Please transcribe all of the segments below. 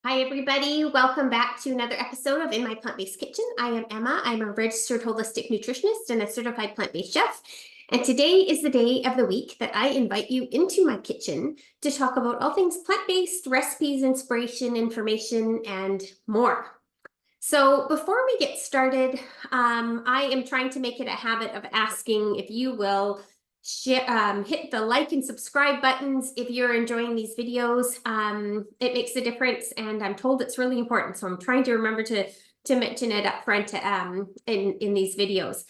Hi, everybody. Welcome back to another episode of In My Plant-Based Kitchen. I am Emma. I'm a registered holistic nutritionist and a certified plant-based chef. And today is the day of the week that I invite you into my kitchen to talk about all things plant-based, recipes, inspiration, information, and more. So before we get started, I am trying to make it a habit of asking if you will hit the like and subscribe buttons if you're enjoying these videos. It makes a difference, and I'm told it's really important. So I'm trying to remember to mention it up front in these videos.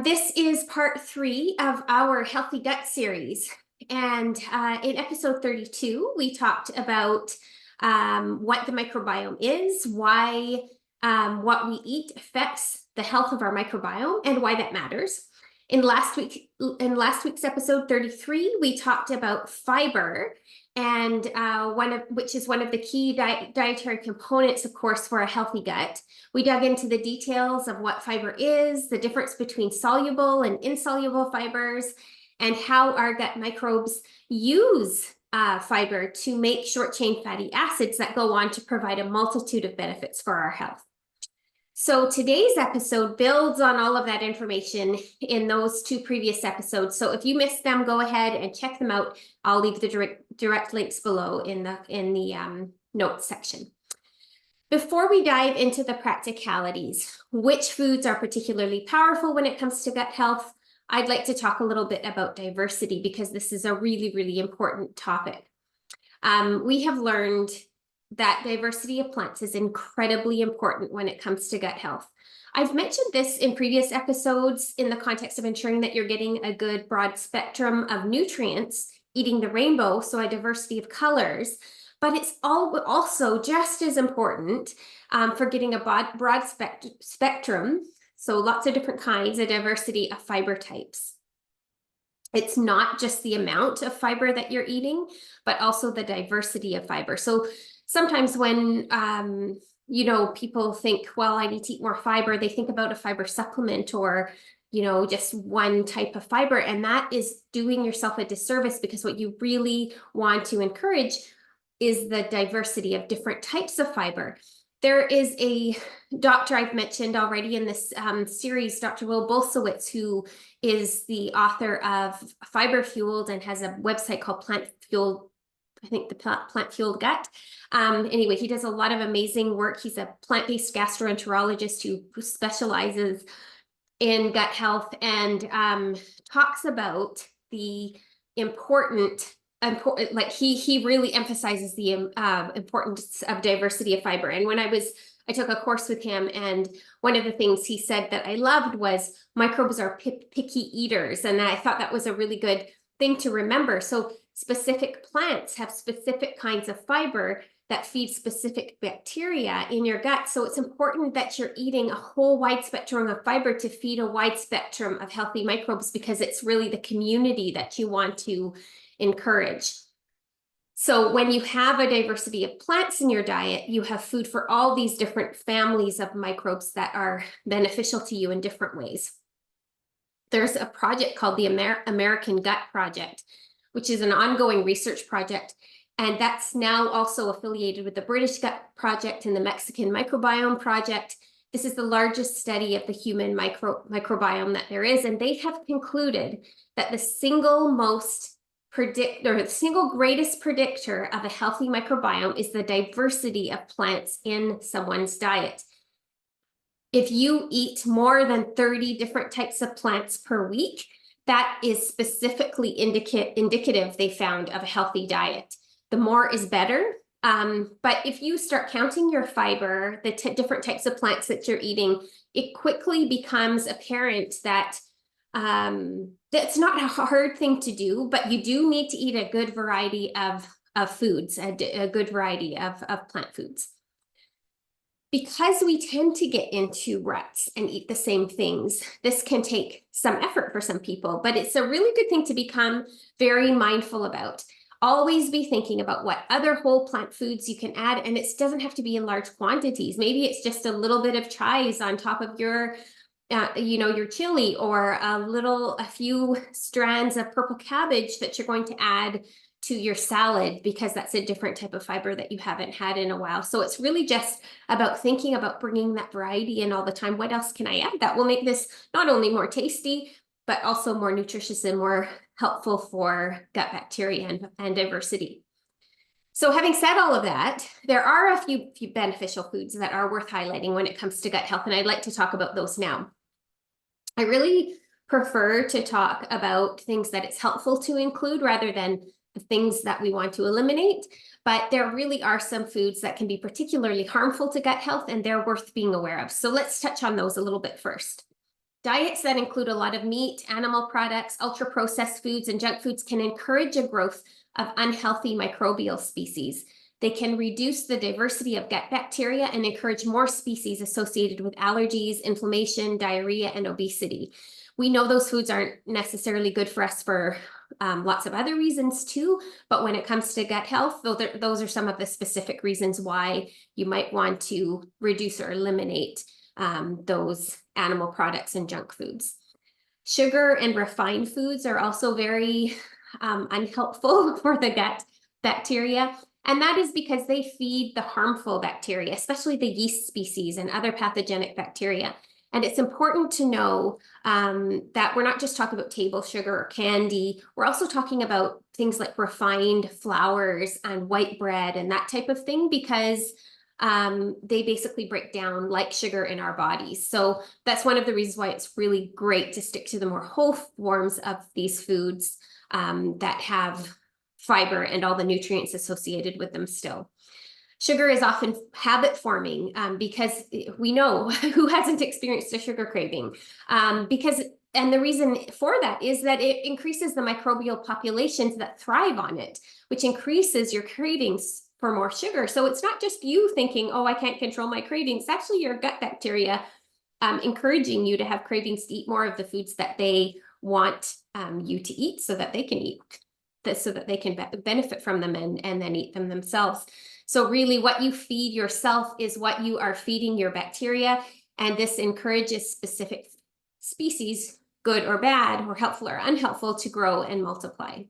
This is part 3 of our Healthy Gut series. And in episode 32, we talked about what the microbiome is, why what we eat affects the health of our microbiome, and why that matters. In last week's episode 33, we talked about fiber, and which is one of the key dietary components, of course, for a healthy gut. We dug into the details of what fiber is, the difference between soluble and insoluble fibers, and how our gut microbes use fiber to make short-chain fatty acids that go on to provide a multitude of benefits for our health. So today's episode builds on all of that information in those 2 previous episodes. So if you missed them, go ahead and check them out. I'll leave the direct links below in the notes section. Before we dive into the practicalities, which foods are particularly powerful when it comes to gut health, I'd like to talk a little bit about diversity because this is a really, really important topic. We have learned that diversity of plants is incredibly important when it comes to gut health. I've mentioned this in previous episodes in the context of ensuring that you're getting a good broad spectrum of nutrients, eating the rainbow, so a diversity of colors, but it's also just as important for getting a broad spectrum, so lots of different kinds, a diversity of fiber types. It's not just the amount of fiber that you're eating, but also the diversity of fiber. So sometimes when people think, well, I need to eat more fiber, they think about a fiber supplement or just one type of fiber, and that is doing yourself a disservice because what you really want to encourage is the diversity of different types of fiber. There is a doctor I've mentioned already in this series, Dr. Will Bulsiewicz, who is the author of Fiber Fueled and has a website called Plant Fueled, I think the Plant Fueled Gut. Anyway, he does a lot of amazing work. He's a plant-based gastroenterologist who specializes in gut health and talks about the important, like he really emphasizes the importance of diversity of fiber. And when I took a course with him, and one of the things he said that I loved was microbes are picky eaters. And I thought that was a really good thing to remember. So specific plants have specific kinds of fiber that feed specific bacteria in your gut. So it's important that you're eating a whole wide spectrum of fiber to feed a wide spectrum of healthy microbes, because it's really the community that you want to encourage. So when you have a diversity of plants in your diet, you have food for all these different families of microbes that are beneficial to you in different ways. There's a project called the American Gut Project, which is an ongoing research project. And that's now also affiliated with the British Gut Project and the Mexican Microbiome Project. This is the largest study of the human microbiome that there is. And they have concluded that the single greatest predictor of a healthy microbiome is the diversity of plants in someone's diet. If you eat more than 30 different types of plants per week, that is specifically indicative, they found, of a healthy diet. The more is better. But if you start counting your fiber, the different types of plants that you're eating, it quickly becomes apparent that that's not a hard thing to do, but you do need to eat a good variety of foods, a good variety of plant foods. Because we tend to get into ruts and eat the same things, this can take some effort for some people, but it's a really good thing to become very mindful about. Always be thinking about what other whole plant foods you can add, and it doesn't have to be in large quantities. Maybe it's just a little bit of chives on top of your chili, or a few strands of purple cabbage that you're going to add to your salad because that's a different type of fiber that you haven't had in a while. So it's really just about thinking about bringing that variety in all the time. What else can I add that will make this not only more tasty, but also more nutritious and more helpful for gut bacteria and diversity. So having said all of that, there are a few beneficial foods that are worth highlighting when it comes to gut health, and I'd like to talk about those now. I really prefer to talk about things that it's helpful to include rather than the things that we want to eliminate, but there really are some foods that can be particularly harmful to gut health, and they're worth being aware of. So let's touch on those a little bit first. Diets that include a lot of meat, animal products, ultra-processed foods, and junk foods can encourage a growth of unhealthy microbial species. They can reduce the diversity of gut bacteria and encourage more species associated with allergies, inflammation, diarrhea, and obesity. We know those foods aren't necessarily good for us for lots of other reasons too, but when it comes to gut health, those are some of the specific reasons why you might want to reduce or eliminate those animal products and junk foods. Sugar and refined foods are also very unhelpful for the gut bacteria. And that is because they feed the harmful bacteria, especially the yeast species and other pathogenic bacteria. And it's important to know that we're not just talking about table sugar or candy. We're also talking about things like refined flours and white bread and that type of thing, because they basically break down like sugar in our bodies. So that's one of the reasons why it's really great to stick to the more whole forms of these foods that have fiber and all the nutrients associated with them still. Sugar is often habit forming because we know who hasn't experienced a sugar craving, and the reason for that is that it increases the microbial populations that thrive on it, which increases your cravings for more sugar. So it's not just you thinking, oh, I can't control my cravings. It's actually your gut bacteria encouraging you to have cravings to eat more of the foods that they want you to eat so that they can eat this, so that they can benefit from them and then eat them themselves. So really what you feed yourself is what you are feeding your bacteria, and this encourages specific species, good or bad, or helpful or unhelpful, to grow and multiply.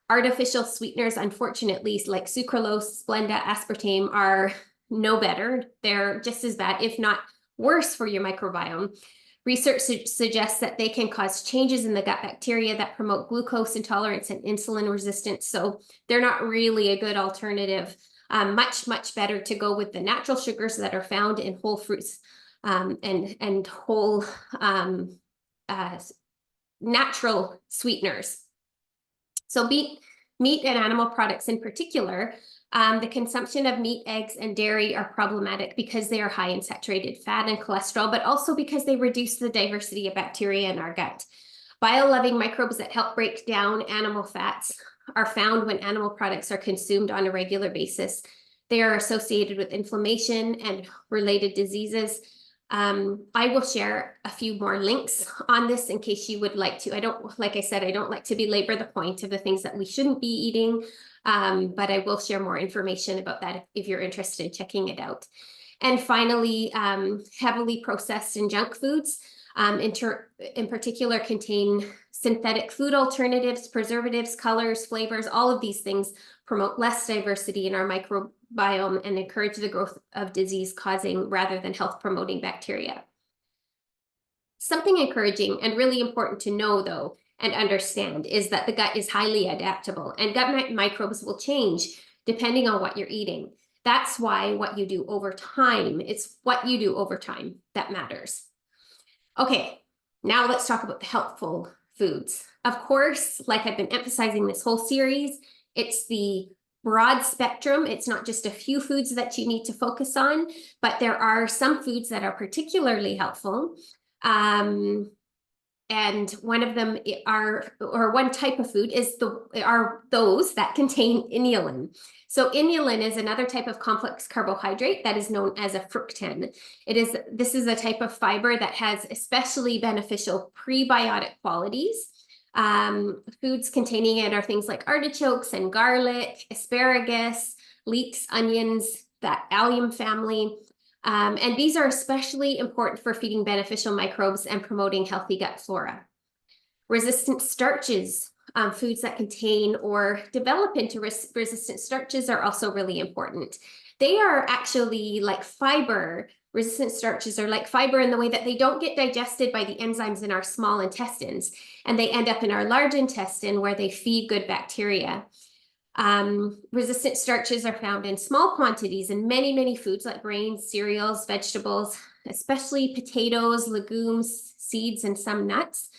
Artificial sweeteners, unfortunately, like sucralose, Splenda, aspartame, are no better. They're just as bad, if not worse, for your microbiome. Research suggests that they can cause changes in the gut bacteria that promote glucose intolerance and insulin resistance. So they're not really a good alternative. Much better to go with the natural sugars that are found in whole fruits and whole natural sweeteners. So meat and animal products in particular, the consumption of meat, eggs, and dairy are problematic because they are high in saturated fat and cholesterol, but also because they reduce the diversity of bacteria in our gut. Bile-loving microbes that help break down animal fats are found when animal products are consumed on a regular basis. They are associated with inflammation and related diseases. I will share a few more links on this in case you would like to. Like I said, I don't like to belabor the point of the things that we shouldn't be eating, but I will share more information about that if you're interested in checking it out. And finally, heavily processed and junk foods in particular contain synthetic food alternatives, preservatives, colors, flavors. All of these things promote less diversity in our microbiome and encourage the growth of disease-causing rather than health-promoting bacteria. Something encouraging and really important to know, though, and understand is that the gut is highly adaptable, and gut microbes will change depending on what you're eating. That's why what you do over time, it's what you do over time that matters. Okay, now let's talk about the helpful foods. Of course, like I've been emphasizing this whole series, it's the broad spectrum. It's not just a few foods that you need to focus on, but there are some foods that are particularly helpful. And one of them one type of food are those that contain inulin. So inulin is another type of complex carbohydrate that is known as a fructan. This is a type of fiber that has especially beneficial prebiotic qualities. Foods containing it are things like artichokes and garlic, asparagus, leeks, onions, that allium family. And these are especially important for feeding beneficial microbes and promoting healthy gut flora. Resistant starches foods that contain or develop into resistant starches are also really important. They are actually like fiber. Resistant starches are like fiber in the way that they don't get digested by the enzymes in our small intestines, and they end up in our large intestine where they feed good bacteria. Resistant starches are found in small quantities in many, many foods like grains, cereals, vegetables, especially potatoes, legumes, seeds, and some nuts.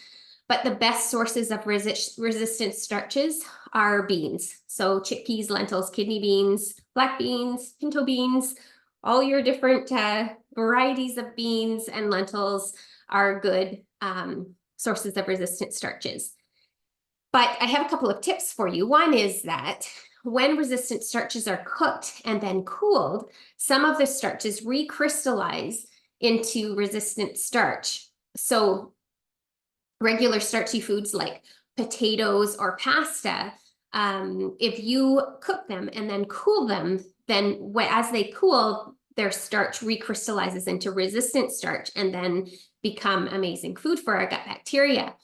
But the best sources of resistant starches are beans. So chickpeas, lentils, kidney beans, black beans, pinto beans, all your different varieties of beans and lentils are good sources of resistant starches. But I have a couple of tips for you. One is that when resistant starches are cooked and then cooled, some of the starches recrystallize into resistant starch. So regular starchy foods like potatoes or pasta, if you cook them and then cool them, then as they cool, their starch recrystallizes into resistant starch and then become amazing food for our gut bacteria.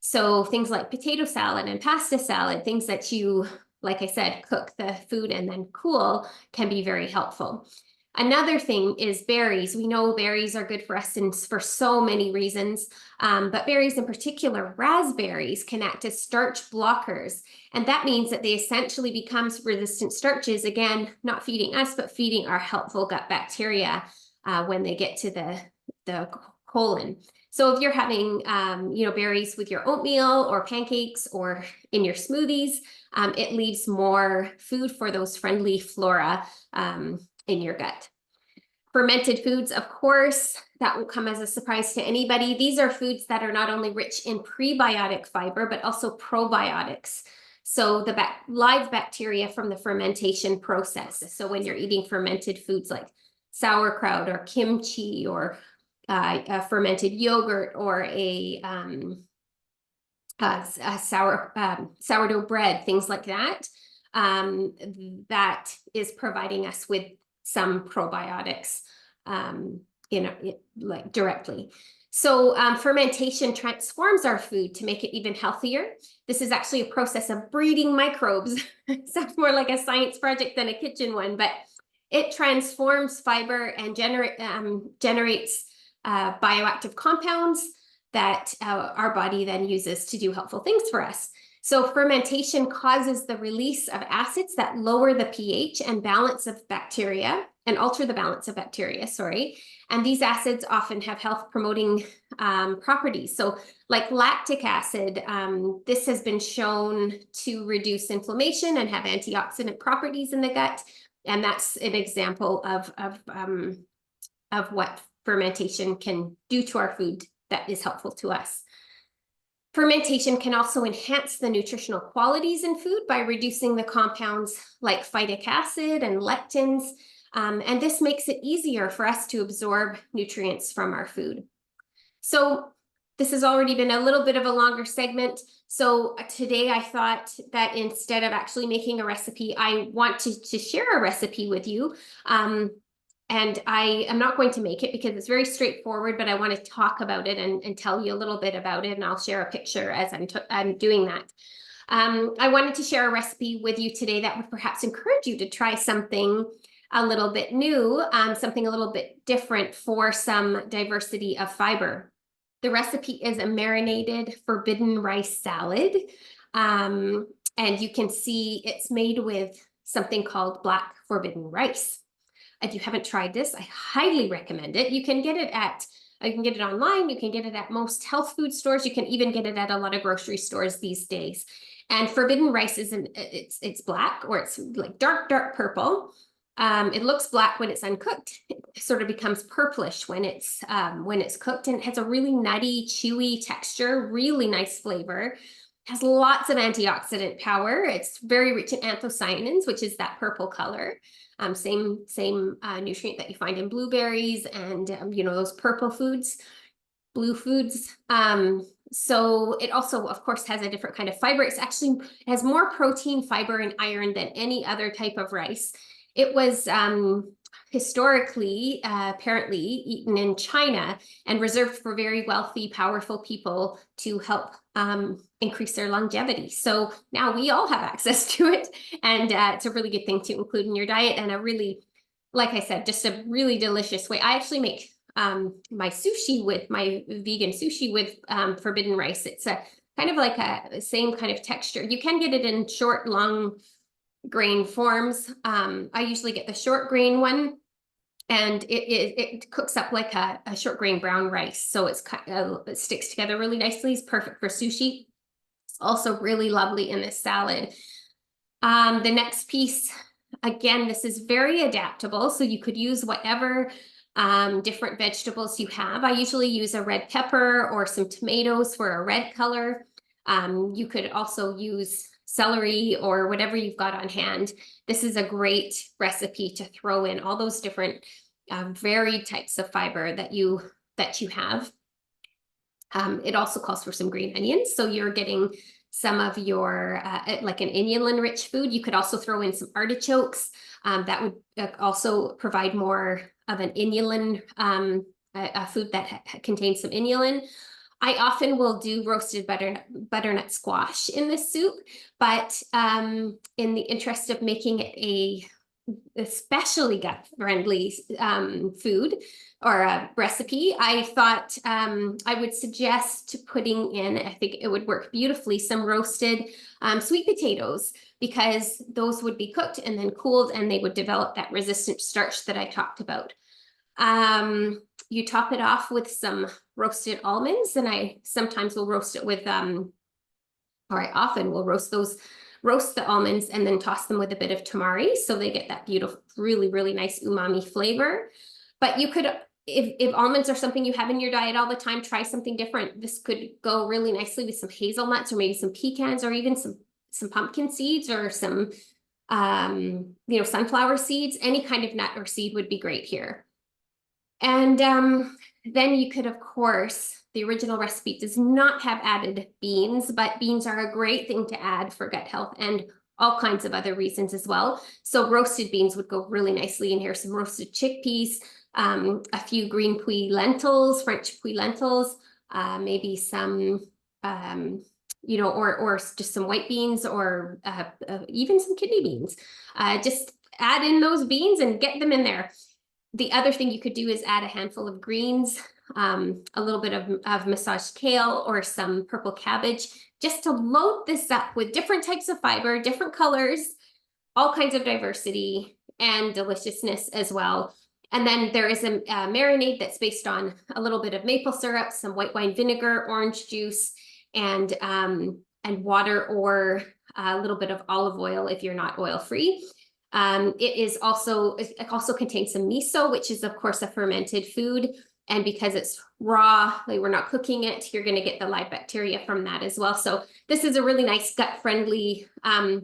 So things like potato salad and pasta salad, things that you, like I said, cook the food and then cool, can be very helpful. Another thing is berries. We know berries are good for us for so many reasons, but berries in particular, raspberries, can act as starch blockers. And that means that they essentially become resistant starches, again, not feeding us, but feeding our helpful gut bacteria when they get to the colon. So if you're having, berries with your oatmeal or pancakes or in your smoothies, it leaves more food for those friendly flora in your gut. Fermented foods, of course, that won't come as a surprise to anybody. These are foods that are not only rich in prebiotic fiber, but also probiotics. So the live bacteria from the fermentation process. So when you're eating fermented foods like sauerkraut or kimchi or a fermented yogurt or a sourdough bread, things like that, that is providing us with some probiotics directly. So fermentation transforms our food to make it even healthier. This is actually a process of breeding microbes. Sounds more like a science project than a kitchen one, but it transforms fiber and generates bioactive compounds that our body then uses to do helpful things for us. So fermentation causes the release of acids that lower the pH and balance of bacteria and alter the balance of bacteria, And these acids often have health-promoting properties. So like lactic acid, this has been shown to reduce inflammation and have antioxidant properties in the gut. And that's an example of what fermentation can do to our food that is helpful to us. Fermentation can also enhance the nutritional qualities in food by reducing the compounds like phytic acid and lectins, and this makes it easier for us to absorb nutrients from our food. So this has already been a little bit of a longer segment. So today I thought that instead of actually making a recipe, I want to share a recipe with you. And I am not going to make it because it's very straightforward, but I want to talk about it and tell you a little bit about it. And I'll share a picture as I'm doing that. I wanted to share a recipe with you today that would perhaps encourage you to try something a little bit new, something a little bit different for some diversity of fiber. The recipe is a marinated forbidden rice salad. And you can see it's made with something called black forbidden rice. If you haven't tried this, I highly recommend it. You can get it online. You can get it at most health food stores. You can even get it at a lot of grocery stores these days. And forbidden rice it's black, or it's like dark purple. It looks black when it's uncooked. It sort of becomes purplish when it's cooked, and it has a really nutty, chewy texture, really nice flavor. It has lots of antioxidant power. It's very rich in anthocyanins, which is that purple color. Same nutrient that you find in blueberries and those purple foods, blue foods. So it also, of course, has a different kind of fiber. It has more protein, fiber, and iron than any other type of rice. It was historically, apparently eaten in China and reserved for very wealthy, powerful people to help increase their longevity. So now we all have access to it, and it's a really good thing to include in your diet, and a really, like I said, just a really delicious way. I actually make my sushi with my vegan sushi with forbidden rice. It's a kind of like a same kind of texture. You can get it in short, long grain forms. I usually get the short grain one, and it cooks up like a short grain brown rice. So it sticks together really nicely. It's perfect for sushi. It's also really lovely in this salad. The next piece, again, this is very adaptable. So you could use whatever different vegetables you have. I usually use a red pepper or some tomatoes for a red color. You could also use celery or whatever you've got on hand. This is a great recipe to throw in all those different varied types of fiber that you have. It also calls for some green onions, so you're getting some of your like an inulin-rich food. You could also throw in some artichokes. That would also provide more of an inulin, a food that contains some inulin. I often will do roasted butternut squash in this soup, but in the interest of making it a especially gut-friendly food or a recipe, I thought I would suggest putting in, I think it would work beautifully, some roasted sweet potatoes, because those would be cooked and then cooled, and they would develop that resistant starch that I talked about. You top it off with some roasted almonds, and I sometimes will roast it with, or I often will roast the almonds and then toss them with a bit of tamari, so they get that beautiful, really, really nice umami flavor. But you could, if almonds are something you have in your diet all the time, try something different. This could go really nicely with some hazelnuts, or maybe some pecans, or even some pumpkin seeds, or some sunflower seeds. Any kind of nut or seed would be great here. And then you could, of course, the original recipe does not have added beans, but beans are a great thing to add for gut health and all kinds of other reasons as well. So roasted beans would go really nicely in here. Some roasted chickpeas, a few green pea lentils, French pea lentils, maybe some, or just some white beans, or even some kidney beans. Just add in those beans and get them in there. The other thing you could do is add a handful of greens, a little bit of massaged kale or some purple cabbage, just to load this up with different types of fiber, different colors, all kinds of diversity and deliciousness as well. And then there is a marinade that's based on a little bit of maple syrup, some white wine vinegar, orange juice, and water, or a little bit of olive oil if you're not oil-free. It also contains some miso, which is of course a fermented food. And because it's raw, like we're not cooking it, you're going to get the live bacteria from that as well. So this is a really nice gut-friendly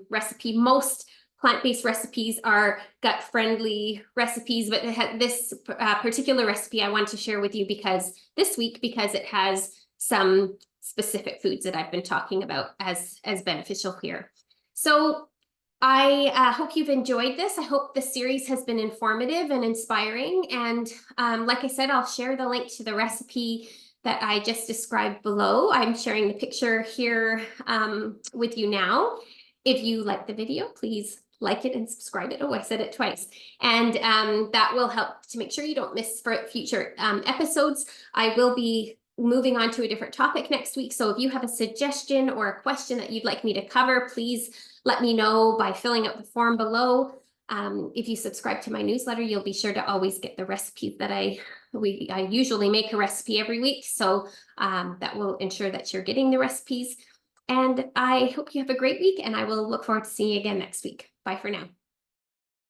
recipe. Most plant-based recipes are gut-friendly recipes, but this particular recipe I want to share with you because it has some specific foods that I've been talking about as beneficial here. So I hope you've enjoyed this. I hope the series has been informative and inspiring. And like I said, I'll share the link to the recipe that I just described below. I'm sharing the picture here with you now. If you like the video, please like it and subscribe it. Oh, I said it twice. And that will help to make sure you don't miss future episodes. I will be moving on to a different topic next week. So if you have a suggestion or a question that you'd like me to cover, please let me know by filling out the form below. If you subscribe to my newsletter, you'll be sure to always get the recipes that I usually make a recipe every week. So that will ensure that you're getting the recipes. And I hope you have a great week, and I will look forward to seeing you again next week. Bye for now.